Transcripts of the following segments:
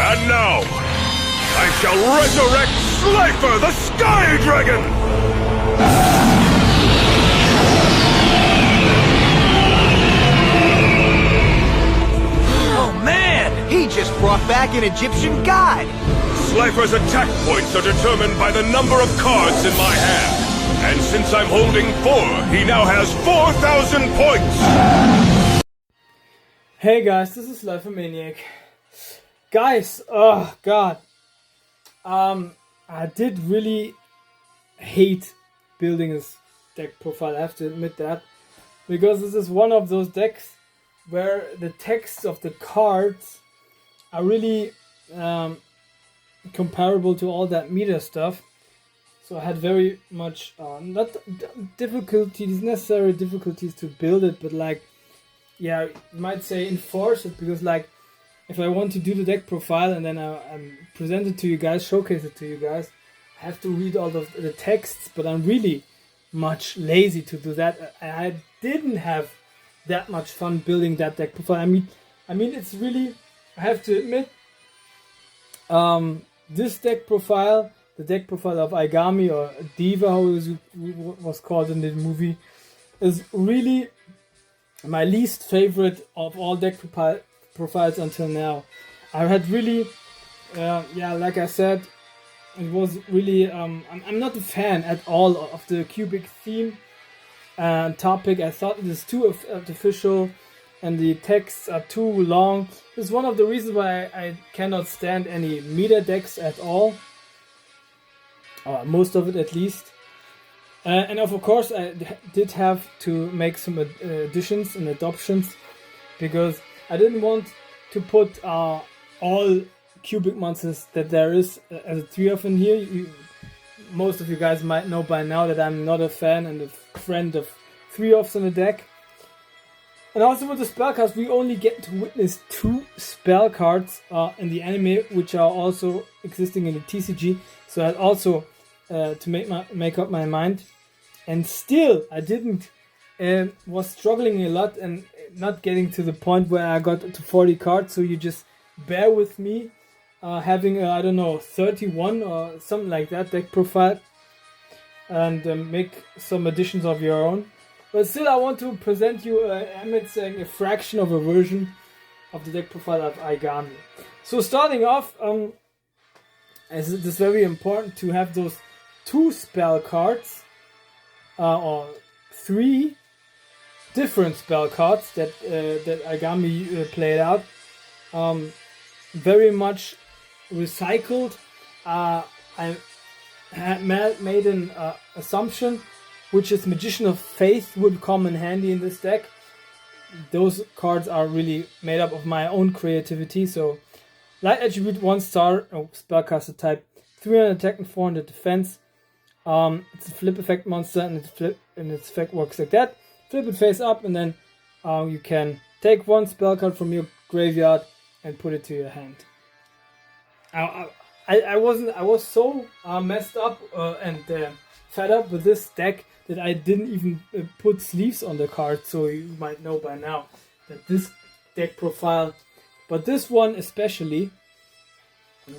And now, I shall resurrect Slifer the Sky Dragon! Oh man, he just brought back an Egyptian god! Slifer's attack points are determined by the number of cards in my hand. And since I'm holding 4, he now has 4,000 points! Hey guys, this is Slifer Maniac. Guys, oh god. I did really hate building this deck profile, I have to admit that. Because this is one of those decks where the text of the cards are really comparable to all that meta stuff. So I had very much, not necessary difficulties to build it, but like, yeah, you might say enforce it, because like, if I want to do the deck profile and then I present it to you guys, showcase it to you guys, I have to read all of the texts, but I'm really much lazy to do that. I didn't have that much fun building that deck profile. I mean, it's really, I have to admit, this deck profile, the deck profile of Aigami or Diva, how it was called in the movie, is really my least favorite of all deck profiles until now. I had really, like I said, it was really, I'm not a fan at all of the cubic theme topic. I thought it is too artificial and the texts are too long. This is one of the reasons why I cannot stand any meta decks at all. Most of it at least. And of course I did have to make some additions and adoptions, because I didn't want to put all cubic monsters that there is as a 3 of in here. Most of you guys might know by now that I'm not a fan and a friend of 3-offs in the deck. And also with the spell cards, we only get to witness 2 spell cards in the anime, which are also existing in the TCG. So I had also to make up my mind, and still I didn't. Was struggling a lot and not getting to the point where I got to 40 cards. So you just bear with me, having I don't know, 31 or something like that deck profile, and make some additions of your own. But still, I want to present you, I'm saying, a fraction of a version of the deck profile of Aigami. So starting off, as it is very important to have those 2 spell cards, or 3 different spell cards that Aigami played out. Very much recycled. I had made an assumption, which is Magician of Faith would come in handy in this deck. Those cards are really made up of my own creativity. So Light Attribute 1 star, spellcaster type, 300 attack and 400 defense. It's a flip effect monster, and its effect works like that. Flip it face up, and then you can take 1 spell card from your graveyard and put it to your hand. I was so messed up and fed up with this deck that I didn't even put sleeves on the card. So you might know by now that this deck profile, but this one especially,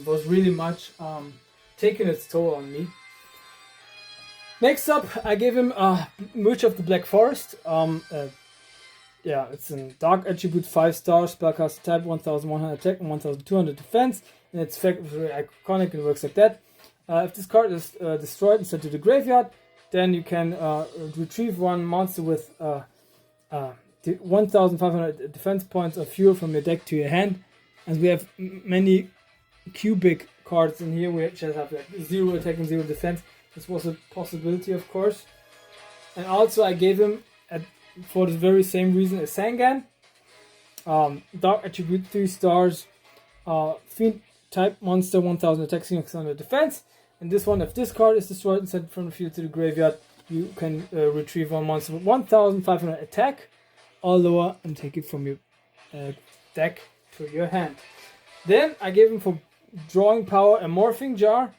was really much taking its toll on me. Next up, I gave him Merch of the Black Forest. It's a Dark Attribute 5 star, spellcaster type, 1100 attack and 1200 defense. And its effect is very iconic and works like that. If this card is destroyed and sent to the graveyard, then you can retrieve 1 monster with 1500 defense points or fewer from your deck to your hand. And we have many cubic cards in here, which have like 0 attack and 0 defense. This was a possibility, of course. And also I gave him, for the very same reason, a Sangan. Dark Attribute 3 stars. Fiend type monster, 1000 attack, 600 defense. And this one, if this card is destroyed and sent from the field to the graveyard, you can retrieve 1 monster with 1500 attack or lower and take it from your deck to your hand. Then I gave him for drawing power a Morphing Jar,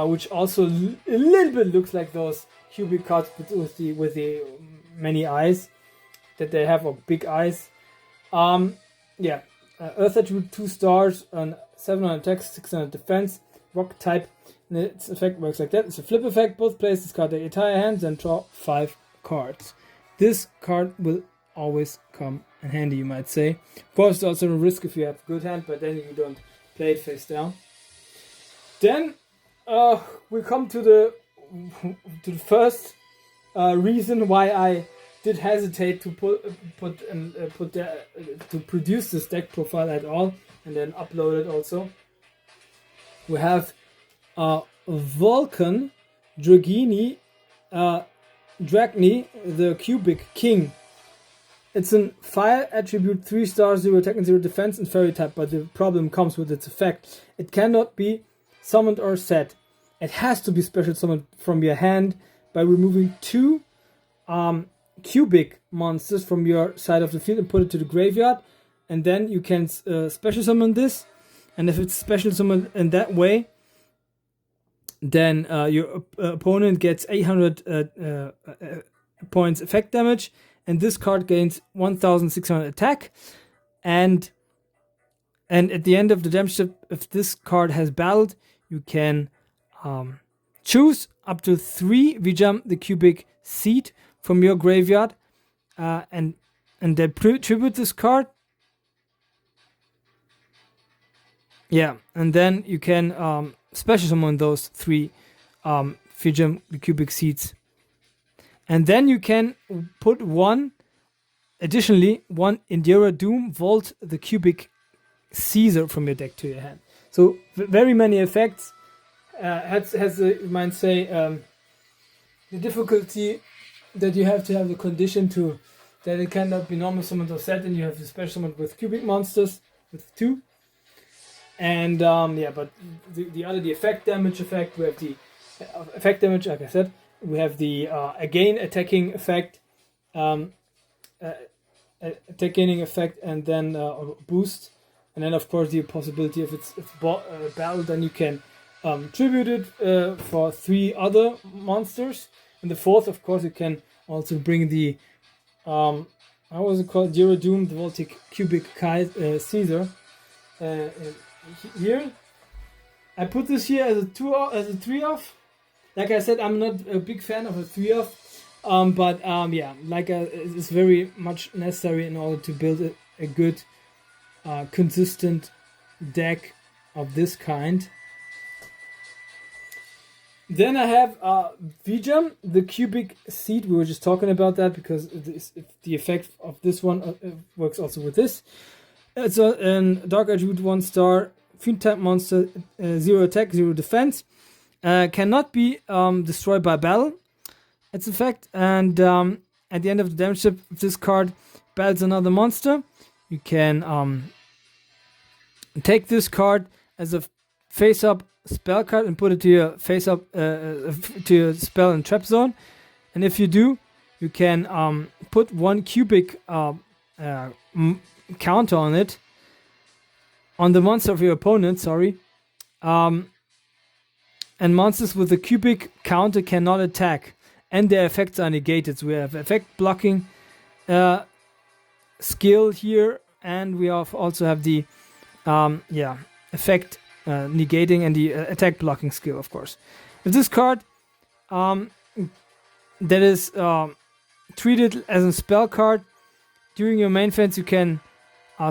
which also a little bit looks like those cubic cards with the many eyes that they have, or big eyes. Earth Attribute 2 stars and 700 attack, 600 defense, rock type, and its effect works like that. It's a flip effect. Both players discard their entire hands and draw 5 cards. This card will always come in handy, you might say. Of course, there's also a risk if you have a good hand, but then you don't play it face down. Then we come to the first reason why I did hesitate to to produce this deck profile at all, and then upload it also. We have Vulcan Dragini Dragni, the Cubic King. It's a fire attribute, 3 stars, 0 attack and 0 defense, and fairy type, but the problem comes with its effect. It cannot be summoned or set. It has to be special summoned from your hand by removing 2 cubic monsters from your side of the field and put it to the graveyard, and then you can special summon this. And if it's special summoned in that way, then your opponent gets 800 points effect damage, and this card gains 1600 attack. And at the end of the damage step, if this card has battled, you can choose up to 3 Vijam the Cubic Seed from your graveyard, and then tribute this card. Yeah, and then you can special summon those 3 Vijam the Cubic Seeds. And then you can put additionally one Indira Doom Vault the Cubic Caesar from your deck to your hand. So very many effects. You might say, the difficulty that you have to have the condition to that it cannot be normal summoned or set, and you have to special summon with cubic monsters with 2. And but the effect damage effect, we have the effect damage, like I said. We have the again attacking effect, attack gaining effect, and then boost, and then of course the possibility if it's battle, then you can tribute it for 3 other monsters, and the 4th, of course, you can also bring the how was it called? Zero Doom, the Voltic Cubic Caesar. Here, I put this here as a 3 off. Like I said, I'm not a big fan of a 3 off, but it's very much necessary in order to build a good, consistent deck of this kind. Then I have Vijam, the Cubic Seed. We were just talking about that because the effect of this one works also with this. It's a Dark Attribute 1 star Fiend type monster, 0 attack, 0 defense. Cannot be destroyed by battle. Its effect, and at the end of the damage step, if this card battles another monster, you can take this card as a face-up spell card and put it to your face-up to your spell and trap zone. And if you do, you can put 1 cubic counter on it, on the monster of your opponent. And monsters with a cubic counter cannot attack, and their effects are negated. So we have effect blocking skill here, and we also have the effect negating and the attack blocking skill, of course. If this card that is treated as a spell card during your main phase, you can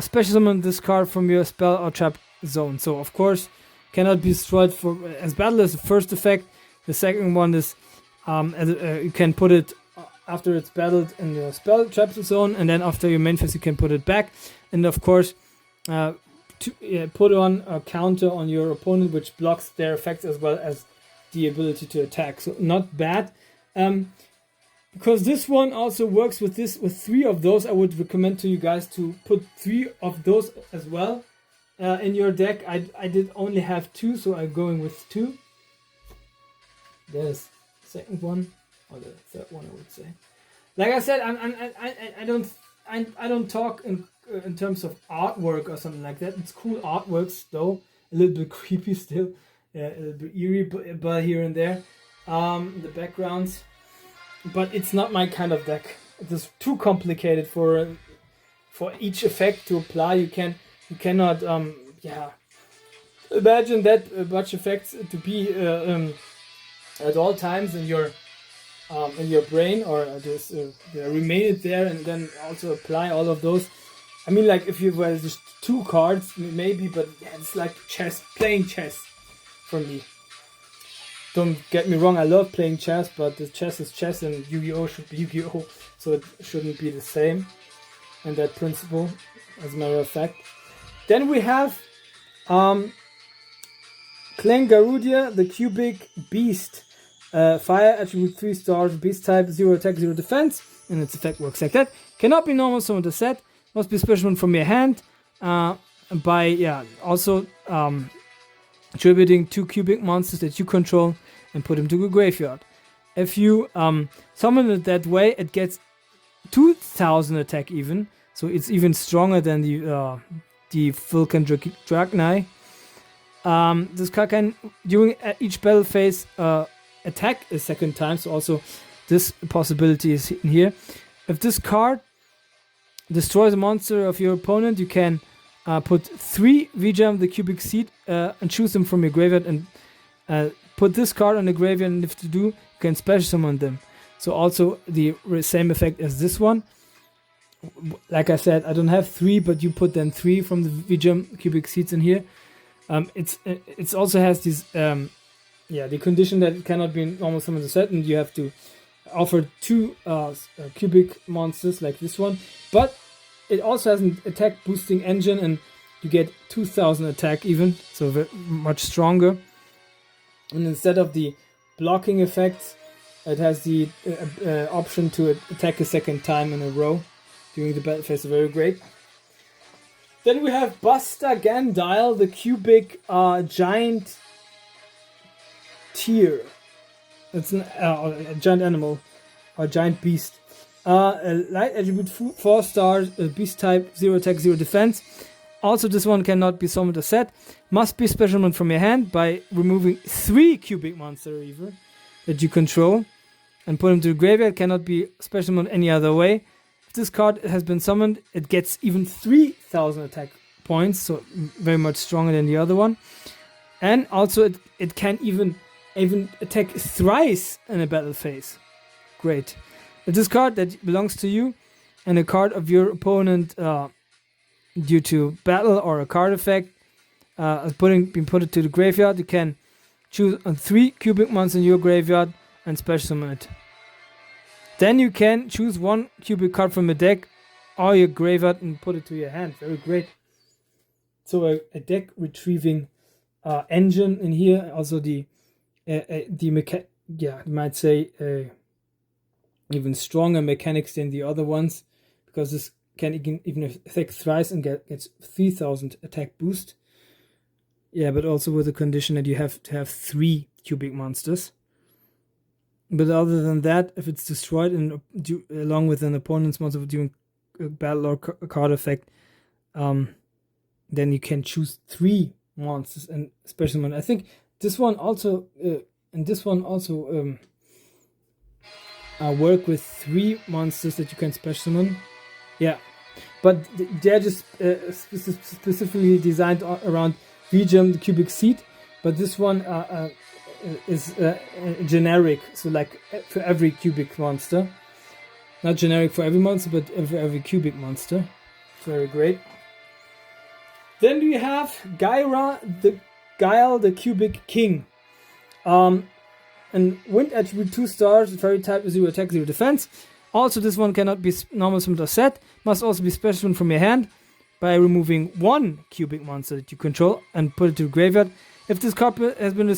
special summon this card from your spell or trap zone. So of course cannot be destroyed as battle as the first effect. The second one is you can put it after it's battled in your spell trap zone, and then after your main phase you can put it back, and of course put on a counter on your opponent which blocks their effects as well as the ability to attack. So not bad. Because this one also works with 3 of those, I would recommend to you guys to put 3 of those as well in your deck. I did only have 2, so I'm going with 2. There's the second one, or the third one, I would say. Like I said, I don't talk in terms of artwork or something like that. It's cool artworks though, a little bit creepy still, a little bit eerie, but here and there, the backgrounds. But it's not my kind of deck. It is too complicated for each effect to apply. You cannot imagine that much effects to be at all times in your brain, or just remain it there, and then also apply all of those. I mean, like if you were just 2 cards, maybe, but yeah, it's like chess, playing chess for me. Don't get me wrong, I love playing chess, but the chess is chess and Yu-Gi-Oh should be Yu-Gi-Oh, so it shouldn't be the same in that principle, as a matter of fact. Then we have Clan Garudia, the Cubic Beast. Fire attribute 3 stars, beast type, 0 attack, 0 defense, and its effect works like that. Cannot be normal summon the set, must be special one from your hand, also attributing 2 cubic monsters that you control and put them to the graveyard. If you summon it that way, it gets 2000 attack even, so it's even stronger than the Vulcan Dragnai. This card can, during each battle phase, attack a second time, so also this possibility is in here. If this card destroys a monster of your opponent, you can put 3 Vijam the Cubic Seed and choose them from your graveyard and put this card on the graveyard, and if you do, you can special summon them. So also the same effect as this one. Like I said, I don't have 3, but you put then 3 from the Vijam Cubic Seeds in here. It's also has this the condition that it cannot be normal summon the set, and you have to offer 2 cubic monsters like this one. But it also has an attack boosting engine, and you get 2000 attack even, so very much stronger. And instead of the blocking effects, it has the option to attack a second time in a row during the battle phase. Very great. Then we have Buster Gandile, the cubic giant tier. It's a giant animal or giant beast. A light attribute 4 stars, beast type, 0 attack, 0 defense. Also, this one cannot be summoned or set. Must be special one from your hand by removing 3 cubic monster either that you control and put them to the graveyard. Cannot be special one any other way. If this card has been summoned, it gets even 3000 attack points, so very much stronger than the other one. And also, it can even attack thrice in a battle phase. Great. If this card that belongs to you and a card of your opponent due to battle or a card effect being put to the graveyard, you can choose on 3 cubic monsters in your graveyard and special summon it. Then you can choose 1 cubic card from a deck or your graveyard and put it to your hand. Very great. So a deck retrieving engine in here. Also you might say even stronger mechanics than the other ones, because this can even attack thrice and gets 3000 attack boost. Yeah, but also with the condition that you have to have 3 cubic monsters. But other than that, if it's destroyed along with an opponent's monster during a battle or card effect, then you can choose 3 monsters and special one. I think this one also work with 3 monsters that you can special summon. Yeah, but they're just specifically designed around Vijam, the cubic seed. But this one is generic, so like for every cubic monster. Not generic for every monster, but for every cubic monster. Very great. Then we have Guile, the cubic king. And wind attribute 2 stars, fairy type, 0 attack, 0 defense. Also, this one cannot be normal summoned or set. Must also be special one from your hand by removing 1 cubic monster that you control and put it to the graveyard. If this card has been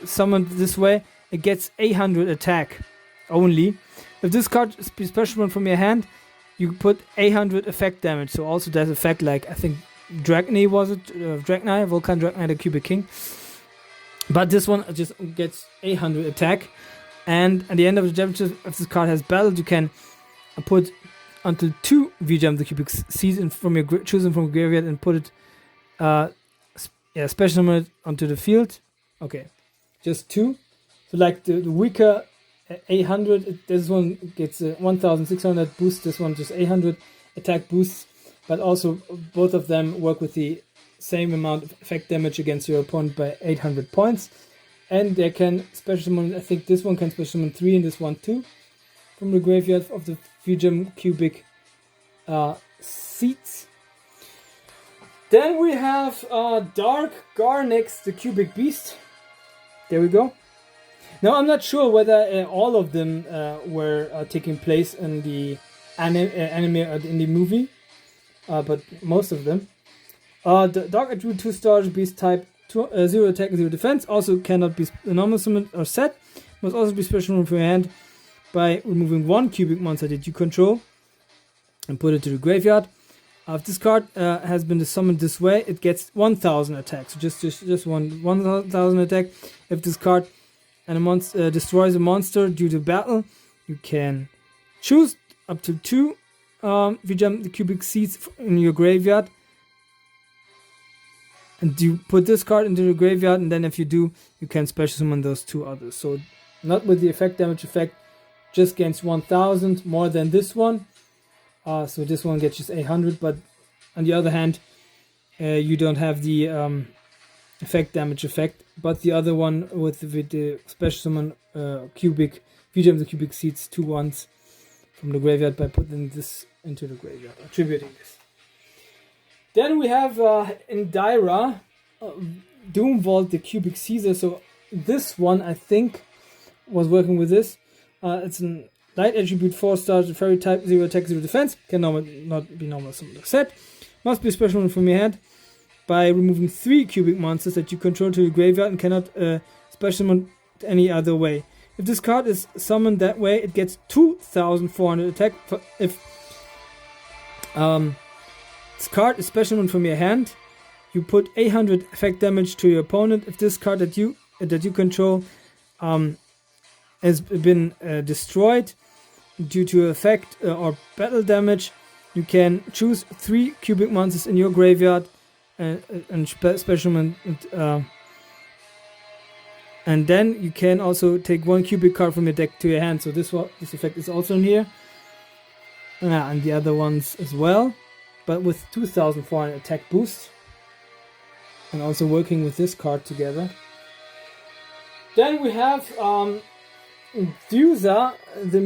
summoned this way, it gets 800 attack only. If this card is a special one from your hand, you put 800 effect damage. So also there's effect like, I think Dragnai was it? Dragnai, Vulcan Dragnai, the cubic king. But this one just gets 800 attack. And at the end of the damage, if this card has battled, you can put until 2 Vijam the cubic seeds from your choose them from graveyard and put it special summon it onto the field. Okay, just 2. So like the weaker 800, this one gets 1600 boost. This one just 800 attack boosts. But also both of them work with the same amount of effect damage against your opponent by 800 points. And they can special summon, I think this one can special summon 3 and this one 2 from the graveyard of the Fusion Cubic Seeds. Then we have Dark Garnix, the Cubic Beast. There we go. Now I'm not sure whether all of them were taking place in the anime or in the movie, but most of them. The Dark Attribute 2 star beast type, 0 attack and 0 defense, also cannot be normal summoned or set. Must also be special summoned from your hand by removing 1 cubic monster that you control and put it to the graveyard. If this card has been summoned this way, it gets 1000 attack. So just 1000 attack. If this card and a monster destroys a monster due to battle, you can choose up to 2 if you jump the cubic seeds in your graveyard. And you put this card into the graveyard, and then if you do, you can special summon those 2 others. So not with the effect damage effect, just gains 1000 more than this one. So this one gets just 800, but on the other hand, you don't have the effect damage effect, but the other one with the special summon cubic, if you jump the cubic seeds 2 ones from the graveyard by putting this into the graveyard, attributing this. Then we have Indira, Doomvault, the Cubic Caesar. So this one, I think, was working with this. It's a light attribute 4 stars, fairy type, 0 attack, 0 defense. Can not be normal summoned set. Must be special from your hand by removing 3 cubic monsters that you control to your graveyard and cannot special summon any other way. If this card is summoned that way, it gets 2400 attack. If this card is special summoned from your hand, you put 800 effect damage to your opponent. If this card that you control has been destroyed due to effect or battle damage, you can choose 3 cubic monsters in your graveyard and special summon. And then you can also take 1 cubic card from your deck to your hand. So this effect is also in here. And the other ones as well, but with 2400 attack boost. And also working with this card together. Then we have Diva, the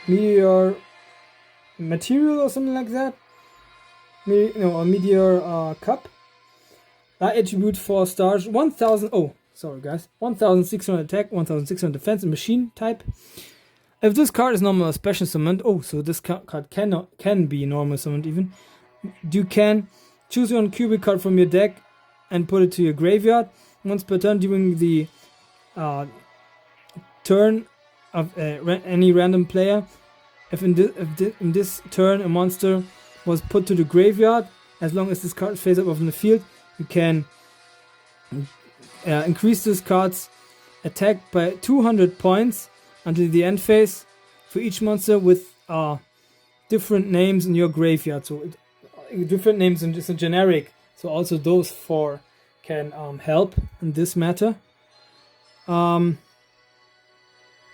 Meteor Material or something like that. A Meteor Cup. Attribute 4 stars, 1000. Oh, sorry guys. 1600 attack, 1600 defense, and machine type. If this card is normal or special summoned, so this card can be normal summoned even. You can choose 1 cubic card from your deck and put it to your graveyard. Once per turn during the turn of any random player, if in this turn a monster was put to the graveyard, as long as this card is face up in the field, you can increase this card's attack by 200 points until the end phase for each monster with different names in your graveyard. So different names and just a generic. So also those 4 can help in this matter. Can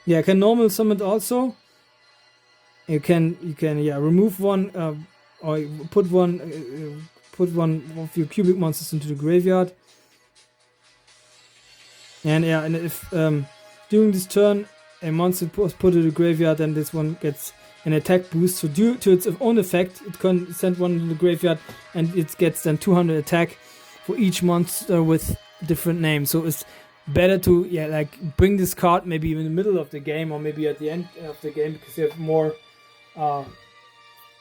normal summon also. You can remove 1 or put one of your cubic monsters into the graveyard. And if during this turn a monster was put to the graveyard, then this one gets an attack boost. So due to its own effect, it can send one to the graveyard and it gets then 200 attack for each monster with different names. So it's better to bring this card maybe in the middle of the game or maybe at the end of the game, because you have more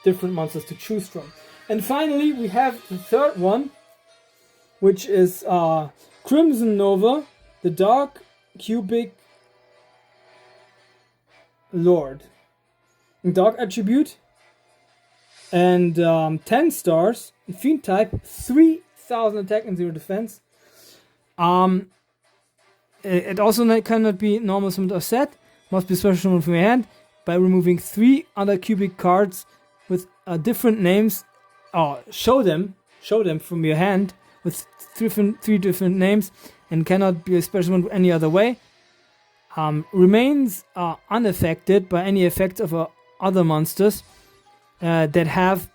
different monsters to choose from. And finally we have the third one, which is Crimson Nova, the Dark Cubic Lord. Dark attribute and 10 stars, fiend type, 3000 attack and 0 defense. It also cannot be normal summoned or set. Must be special summoned from your hand by removing 3 other cubic cards with different names. Show them from your hand with 3 different names and cannot be a special summoned any other way. Remains unaffected by any effects of other monsters that have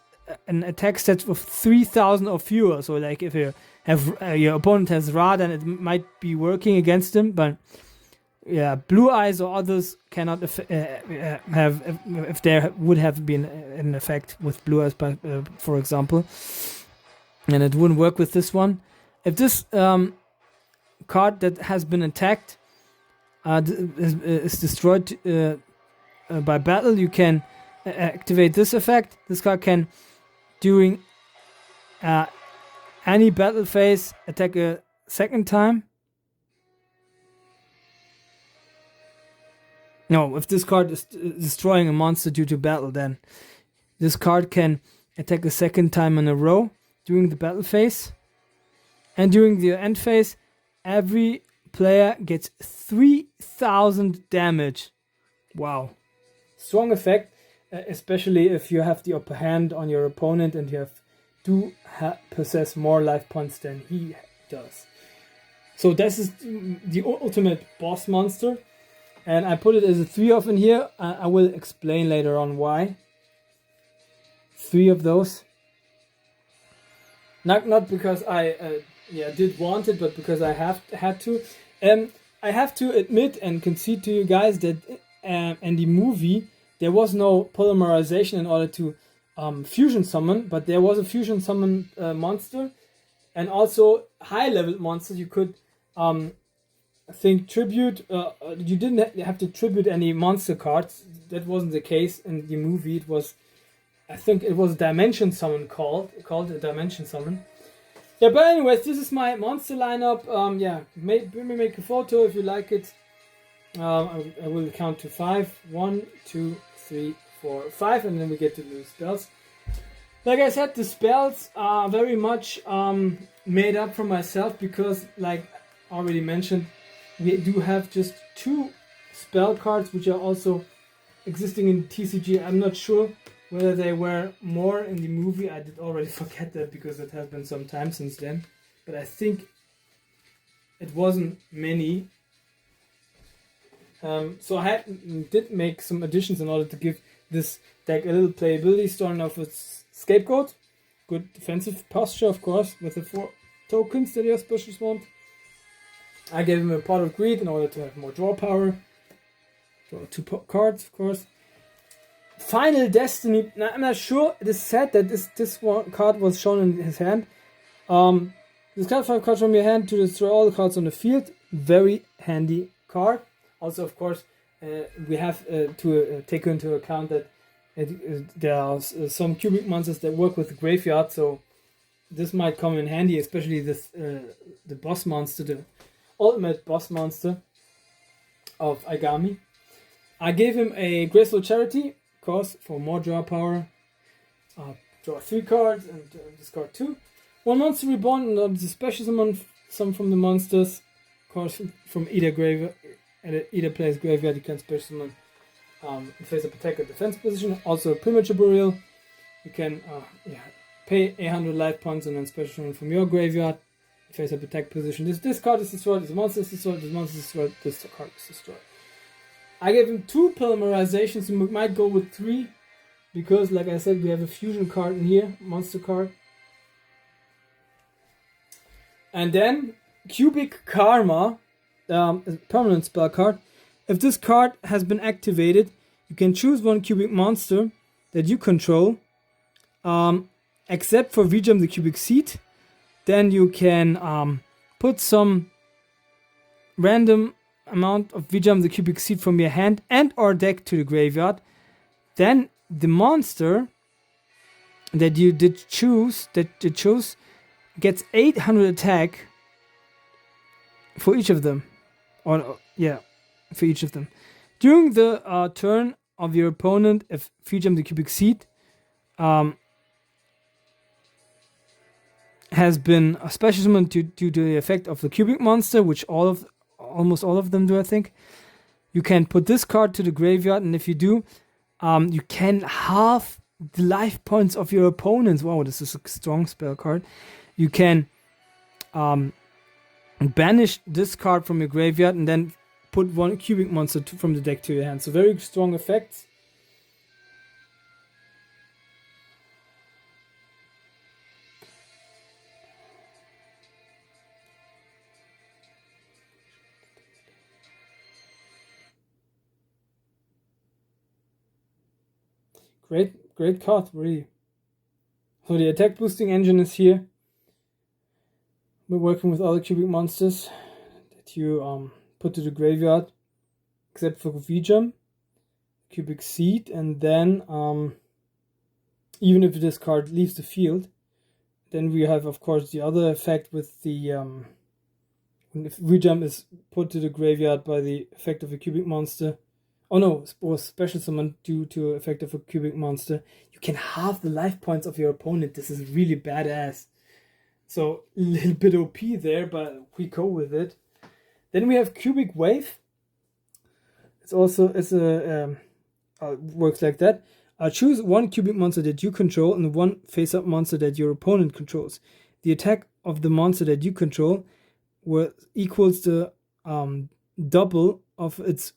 an attack stat of 3,000 or fewer. So like if you have your opponent has Ra, then it might be working against him. But yeah, Blue Eyes or others cannot have if there would have been an effect with Blue Eyes, for example, and it wouldn't work with this one. If this card that has been attacked is destroyed by battle, you can activate this effect. This card can, during any battle phase, attack a second time. No, if this card is destroying a monster due to battle, then this card can attack a second time in a row during the battle phase. And during the end phase, every player gets 3,000 damage. Wow. Strong effect, especially if you have the upper hand on your opponent and you possess more life points than he does. So this is the ultimate boss monster. And I put it as a 3-of in here. I will explain later on why. 3 of those. Not because I did want it, but because I had to. I have to admit and concede to you guys that in the movie there was no polymerization in order to fusion summon, but there was a fusion summon monster, and also high level monsters you could think tribute. You didn't have to tribute any monster cards. That wasn't the case in the movie. It was, I think it was Dimension Summon called a Dimension Summon. Yeah, but anyways, this is my monster lineup. Make a photo if you like it. I will count to 5. 1, 2, 3, 4, 5, and then we get to the spells. Like I said, the spells are very much made up for myself because, like already mentioned, we do have just 2 spell cards which are also existing in TCG. I'm not sure whether they were more in the movie. I did already forget that because it has been some time since then. But I think it wasn't many. So I did make some additions in order to give this deck a little playability, starting off with Scapegoat. Good defensive posture, of course, with the 4 tokens that your specials want. I gave him a Pot of Greed in order to have more draw power. Draw 2 cards, of course. Final Destiny. Now, I'm not sure. It is said that this one card was shown in his hand. Discard 5 cards from your hand to destroy all the cards on the field. Very handy card. Also, of course, we have to take into account that there are some cubic monsters that work with the graveyard, so this might come in handy, especially this the boss monster, the ultimate boss monster of Aigami. I gave him a Graceful Charity, of course, for more draw power. Draw 3 cards and discard 2. 1 monster reborn, and the special summon some from the monsters, of course, from either graveyard. At either player's graveyard, you can special summon in face of attack or defense position. Also, a Premature Burial. You can pay 800 life points and then special summon from your graveyard in face of attack position. This card is destroyed, this monster is destroyed, this monster is destroyed, this card is destroyed. I gave him 2 polymerizations, we might go with 3, because, like I said, we have a fusion card in here, monster card. And then, Cubic Karma. A permanent spell card. If this card has been activated, you can choose 1 cubic monster that you control, except for Vijam the Cubic Seed. Then you can put some random amount of Vijam the Cubic Seed from your hand and or deck to the graveyard. Then the monster that you chose gets 800 attack for each of them. For each of them. During the turn of your opponent, if Vijam the Cubic Seed has been a special summon due to the effect of the cubic monster, which almost all of them do, I think. You can put this card to the graveyard, and if you do, you can halve the life points of your opponents. Wow, this is a strong spell card. You can banish this card from your graveyard and then put 1 cubic monster from the deck to your hand. So very strong effects. Great card, really. So the attack boosting engine is here. We're working with all the cubic monsters that you put to the graveyard, except for Vijam, cubic seed, and then even if this card leaves the field, then we have, of course, the other effect with the if Vijam is put to the graveyard by the effect of a cubic monster. Oh no, or special summon due to effect of a cubic monster. You can halve the life points of your opponent. This is really badass. So a little bit OP there, but we go with it. Then we have cubic wave. Works like that. Choose one cubic monster that you control and one face-up monster that your opponent controls. The attack of the monster that you control equals the double of its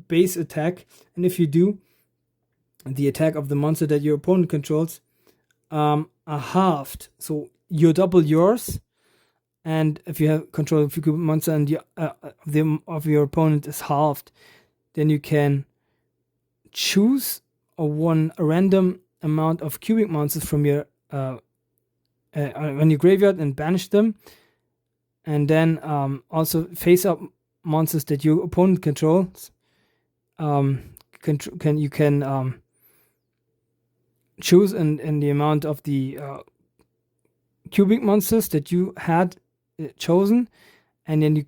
base attack, and if you do, the attack of the monster that your opponent controls are halved. So you double yours, and if you have control of a monster and of your opponent is halved, then you can choose a random amount of cubic monsters from your on your graveyard and banish them, and then also face up monsters that your opponent controls. You can choose in the amount of the cubic monsters that you had chosen, and then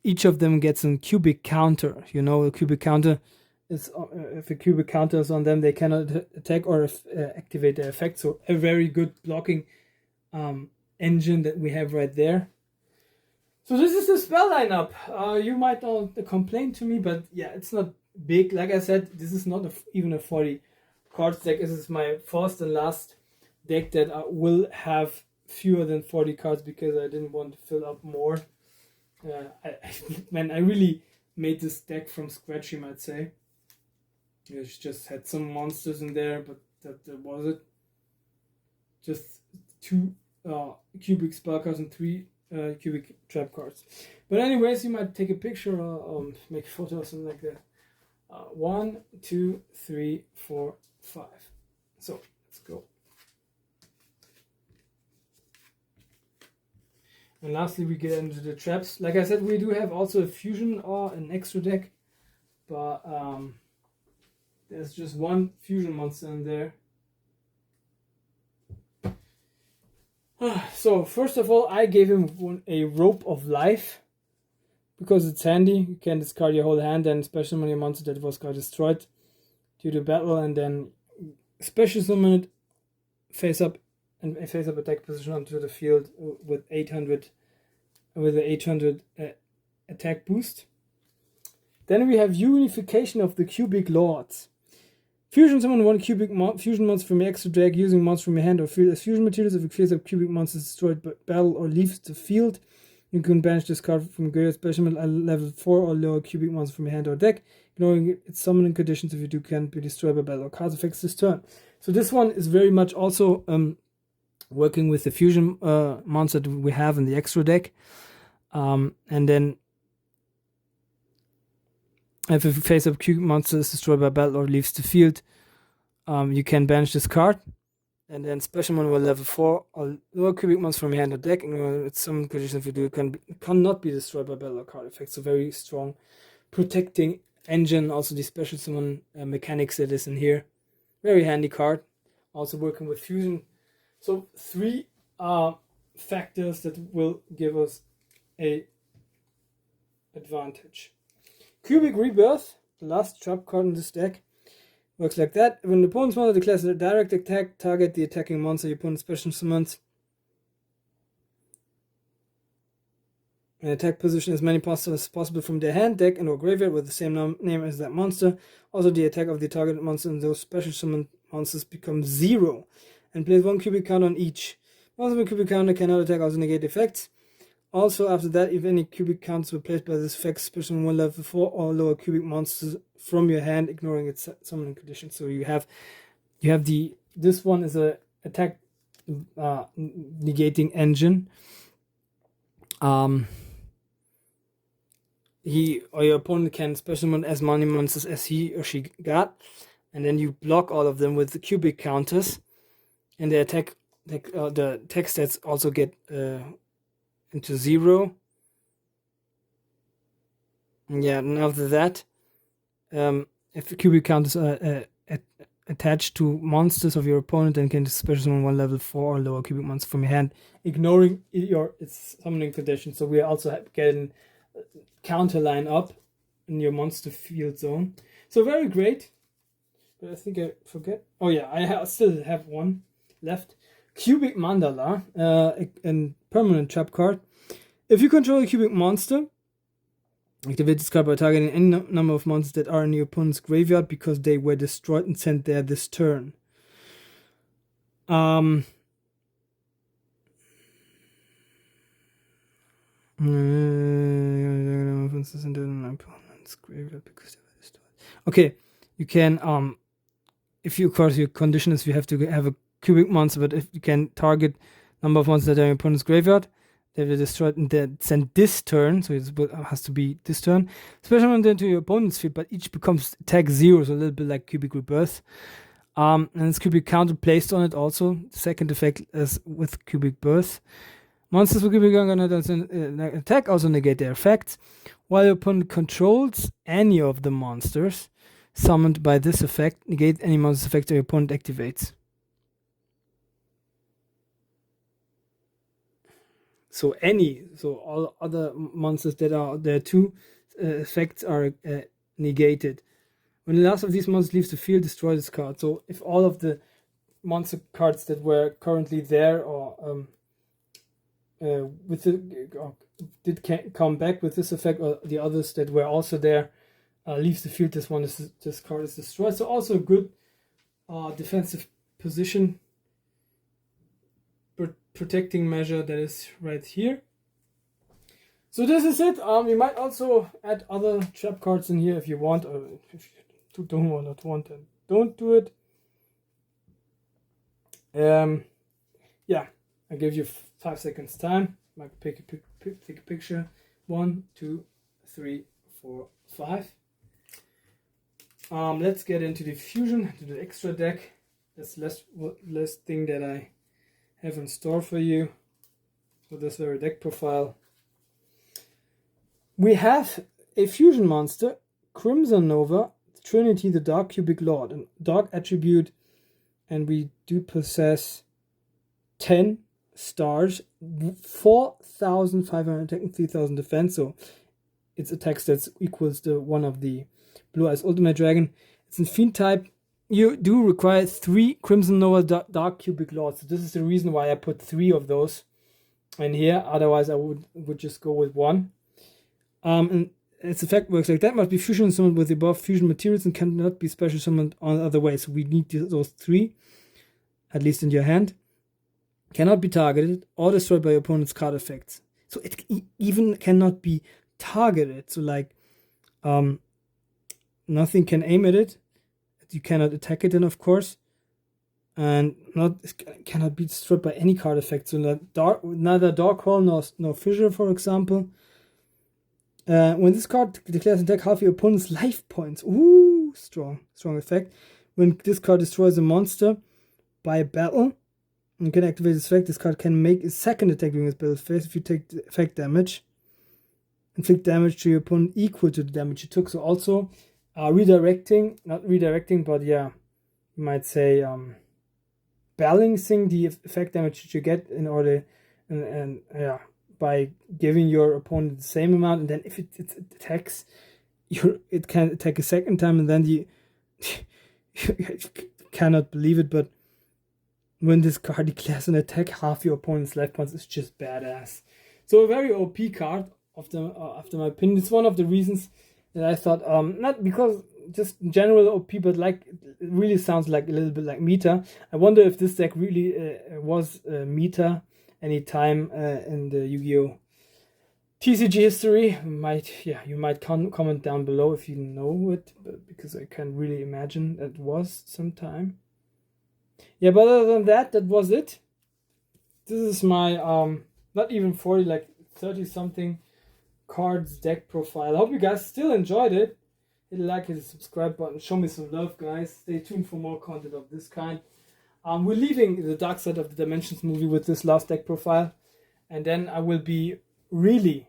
each of them gets a cubic counter. You know, a cubic counter is if a cubic counter is on them, they cannot attack or activate their effect. So a very good blocking engine that we have right there. So this is the spell lineup. You might not complain to me, but yeah, it's not big. Like I said, this is not even a 40 cards deck. This is my first and last deck that will have fewer than 40 cards because I didn't want to fill up more. I really made this deck from scratch, you might say. It just had some monsters in there, but that was it. Just 2 cubic spell cards and 3 cubic trap cards. But anyways, you might take a picture or make a photo or something like that. 1, 2, 3, 4, 5. So let's go. And lastly, we get into the traps. Like I said, we do have also a fusion or an extra deck, but there's just one fusion monster in there. So first of all, I gave him a rope of life because it's handy. You can discard your whole hand and special summon your monster that got destroyed due to battle, and then special summon it face up attack position onto the field with 800 attack boost. Then we have unification of the cubic lords. Fusion summon one cubic fusion monster from your extra deck using monsters from your hand or field as fusion materials. If a face up cubic monster is destroyed by battle or leaves the field, you can banish this card from graveyard special summon level 4 or lower cubic monster from your hand or deck, ignoring its summoning conditions. If you do, can be destroyed by battle or card effects this turn. So this one is very much also working with the fusion monster that we have in the extra deck. And then if a face-up cubic monster is destroyed by battle or leaves the field, you can banish this card. And then special summon will level 4 or lower cubic monster from your hand or deck. And with some conditions, if you do, it cannot be destroyed by battle or card effects. So very strong protecting engine. Also the special summon mechanics that is in here. Very handy card. Also working with fusion. So 3 factors that will give us a advantage. Cubic Rebirth, the last trap card in this deck, works like that. When the opponent's monster declares a direct attack, target the attacking monster your opponent special summons. An attack position as many monsters as possible from their hand, deck, and or graveyard with the same name as that monster. Also, the attack of the target monster and those special summoned monsters becomes 0. And place 1 cubic counter on each. Monster with a cubic counter cannot attack, also negate effects. Also, after that, if any cubic counters were placed by this effect, special summon 1 level 4 or lower cubic monsters from your hand, ignoring its summoning condition. So you have this one is a attack negating engine. He or your opponent can special summon as many monsters as he or she got, and then you block all of them with the cubic counters, and the the attack stats also get into 0. Yeah, and after that, if the cubic counters are attached to monsters of your opponent, then can special summon 1 level 4 or lower cubic monster from your hand, ignoring its summoning condition. So we also getting counter line up in your monster field zone. So very great. But I think I forget. Oh yeah, I still have one left. Cubic Mandala, a permanent trap card. If you control a cubic monster, activate this card by targeting any number of monsters that are in your opponent's graveyard because they were destroyed and sent there this turn. Okay, you can if you, of course, your condition is you have to have a cubic monster, but if you can target number of monsters that are in your opponent's graveyard, they will destroy it and then send this turn, so it has to be this turn. Special summon into your opponent's field, but each becomes attack 0, so a little bit like Cubic Rebirth. And it's Cubic Counter placed on it also. The second effect is with Cubic Birth. Monsters with Cubic Counter attack also negate their effects. While your opponent controls any of the monsters summoned by this effect, negate any monster's effect that your opponent activates. So all other monsters that are there too, effects are negated. When the last of these monsters leaves the field, destroy this card. So if all of the monster cards that were currently there or did come back with this effect, or the others that were also there leaves the field, this card is destroyed. So also a good defensive position protecting measure that is right here. So this is it. You might also add other trap cards in here if you want, or if you don't want them, don't do it. Yeah, I give you 5 seconds time. Might take a picture. 1, 2, 3, 4, 5. Let's get into the fusion, to the extra deck. That's less thing that I have in store for you for this very deck profile. We have a fusion monster, Crimson Nova, Trinity, the Dark Cubic Lord, a dark attribute, and we do possess 10 stars, 4,500 attack and 3,000 defense, so its attack stats equals the one of the Blue Eyes Ultimate Dragon. It's in Fiend type. You do require 3 Crimson Nova Dark Cubic Lords. So this is the reason why I put 3 of those in here. Otherwise, I would just go with 1. And its effect works like that. Must be fusion summoned with the above fusion materials and cannot be special summoned on other ways. So we need those 3, at least in your hand. Cannot be targeted or destroyed by your opponent's card effects. So it even cannot be targeted. So like, nothing can aim at it. You cannot attack it then, of course, and it cannot be destroyed by any card effect. So neither Dark Hole nor Fissure, for example. When this card declares an attack, half your opponent's life points. Ooh, strong effect. When this card destroys a monster by battle, and can activate this effect, this card can make a second attack during its battle phase if you take the effect damage. Inflict damage to your opponent equal to the damage you took. So also not redirecting, but yeah, you might say balancing the effect damage that you get in order, and by giving your opponent the same amount, and then if it attacks, it can attack a second time, and then you cannot believe it, but when this card declares an attack, half your opponent's life points is just badass. So a very OP card, after my opinion. It's one of the reasons that I thought, not because just in general OP, but like it really sounds like a little bit like meta. I wonder if this deck really was meta any time in the Yu-Gi-Oh! TCG history. You might comment down below if you know it, because I can really imagine that it was sometime. Yeah, but other than that was it. This is my not even 40, like 30 something cards deck profile. I hope you guys still enjoyed it. hit a like, hit the subscribe button, show me some love, guys. Stay tuned for more content of this kind. We're leaving the Dark Side of the Dimensions movie with this last deck profile, and then I will be really,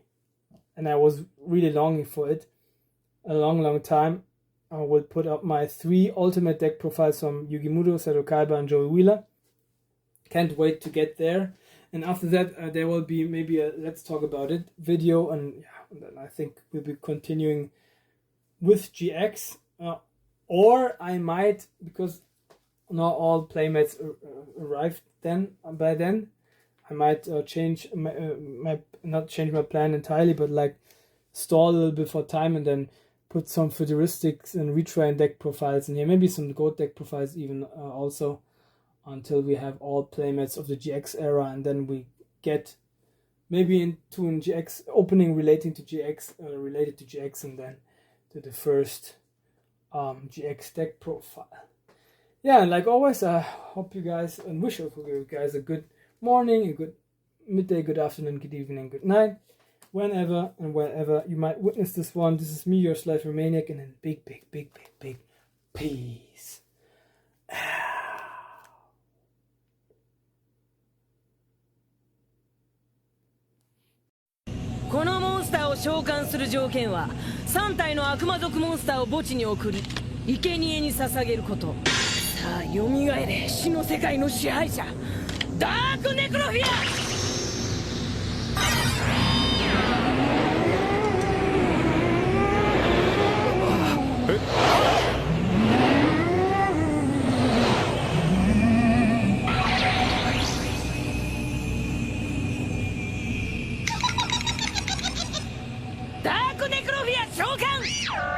and I was really longing for it a long time. I will put up my 3 ultimate deck profiles from Yugi Muto, Seto Kaiba, and Joey Wheeler. Can't wait to get there. And after that, there will be maybe a Let's Talk About It video, and then I think we'll be continuing with GX. Or I might, because not all playmates arrived by then, I might change not change my plan entirely, but like stall a little bit for time and then put some futuristics and retrain deck profiles in here, maybe some gold deck profiles even also, until we have all playmates of the GX era, and then we get maybe into a GX opening relating to GX, related to GX, and then to the first GX deck profile. Yeah, and like always, I hope you guys, and wish you guys a good morning, a good midday, good afternoon, good evening, good night, whenever and wherever you might witness this one. This is me, your Slave Maniac, and then big peace. このモンスターを召喚する条件は3体の悪魔族モンスターを墓地に送り生贄に捧げること。さあ蘇れ死の世界の支配者ダークネクロフィア。ダークネクロフィア召喚